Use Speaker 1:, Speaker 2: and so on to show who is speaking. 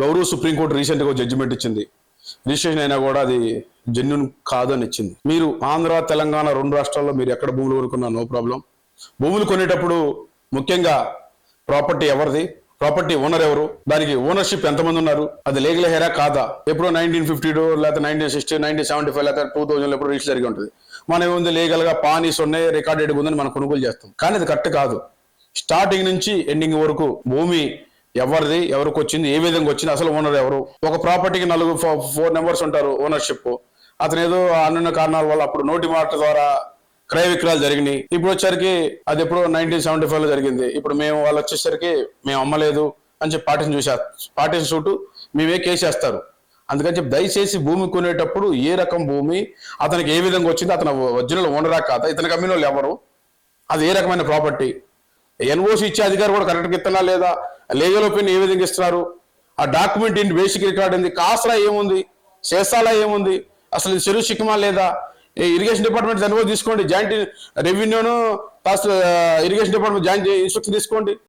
Speaker 1: గౌరవ సుప్రీంకోర్టు రీసెంట్గా జడ్జిమెంట్ ఇచ్చింది. రిజిస్ట్రేషన్ అయినా కూడా అది జెన్యున్ కాదని ఇచ్చింది. మీరు ఆంధ్ర తెలంగాణ రెండు రాష్ట్రాల్లో మీరు ఎక్కడ భూములు కొనుక్కున్నా నో ప్రాబ్లం. భూములు కొనేటప్పుడు ముఖ్యంగా ప్రాపర్టీ ఎవరిది, ప్రాపర్టీ ఓనర్ ఎవరు, దానికి ఓనర్షిప్ ఎంతమంది ఉన్నారు, అది లీగల్ హెరా కాదా, ఎప్పుడో 1952 లేకపోతే 1960 1975 లేకపోతే 2000 ఎప్పుడు రిజిస్టర్ జరిగి ఉంటుంది. మనం ఏముంది లీగల్ గా పానీస్ ఉన్నాయి, రికార్డెడ్ ఉందని మనం కొనుగోలు చేస్తాం. కానీ అది కరెక్ట్ కాదు. స్టార్టింగ్ నుంచి ఎండింగ్ వరకు భూమి ఎవరిది, ఎవరికి వచ్చింది, ఏ విధంగా వచ్చింది, అసలు ఓనర్ ఎవరు. ఒక ప్రాపర్టీకి 4 నెంబర్స్ ఉంటారు ఓనర్షిప్. అతను ఏదో అన్నున్న కారణాల వల్ల అప్పుడు నోటి మాట ద్వారా క్రయ విక్రయాలు జరిగినాయి. ఇప్పుడు వచ్చేసరికి అది ఎప్పుడో 1975 జరిగింది. ఇప్పుడు వాళ్ళు వచ్చేసరికి మేము అమ్మలేదు అని చెప్పి పార్టీషన్ సూటు మేమే కేసేస్తారు. అందుకని చెప్పి దయచేసి భూమి కొనేటప్పుడు ఏ రకం భూమి, అతనికి ఏ విధంగా వచ్చింది, అతను ఒరిజినల్ ఓనరా కాదా, ఇతనికి అమ్మిన వాళ్ళు ఎవరు, అది ఏ రకమైన ప్రాపర్టీ, ఎన్ఓసి ఇచ్చే అధికారి కూడా కరెక్ట్గా ఇస్తున్నా లేదా, లీగల్ ఒపీనియన్ ఏ విధంగా ఇస్తున్నారు, ఆ డాక్యుమెంట్ ఏంటి, బేసిక్ రికార్డ్ ఏంది, కాసరా ఏముంది, శేషాలా ఏముంది, అసలు ఇది చెరువు సిక్కమా లేదా. ఇరిగేషన్ డిపార్ట్మెంట్ అనుభవం తీసుకోండి, జాయింట్ రెవెన్యూను ఇరిగేషన్ డిపార్ట్మెంట్ జాయింట్ ఇన్స్ట్రక్షన్ తీసుకోండి.